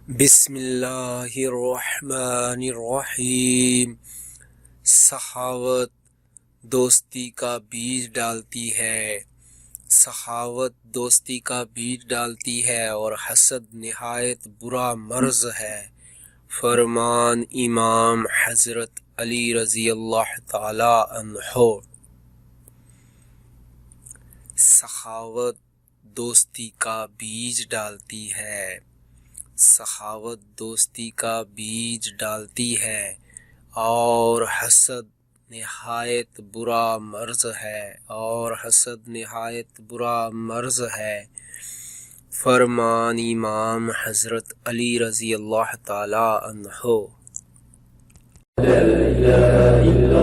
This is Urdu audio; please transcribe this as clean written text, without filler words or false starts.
بسم اللہ الرحمن الرحیم۔ سخاوت دوستی کا بیج ڈالتی ہے، سخاوت دوستی کا بیج ڈالتی ہے اور حسد نہایت برا مرض ہے۔ فرمان امام حضرت علی رضی اللہ تعالی عنہ۔ سخاوت دوستی کا بیج ڈالتی ہے، سخاوت دوستی کا بیج ڈالتی ہے اور حسد نہایت برا مرض ہے، اور حسد نہایت برا مرض ہے۔ فرمان امام حضرت علی رضی اللہ تعالی عنہ۔ لا الہ الا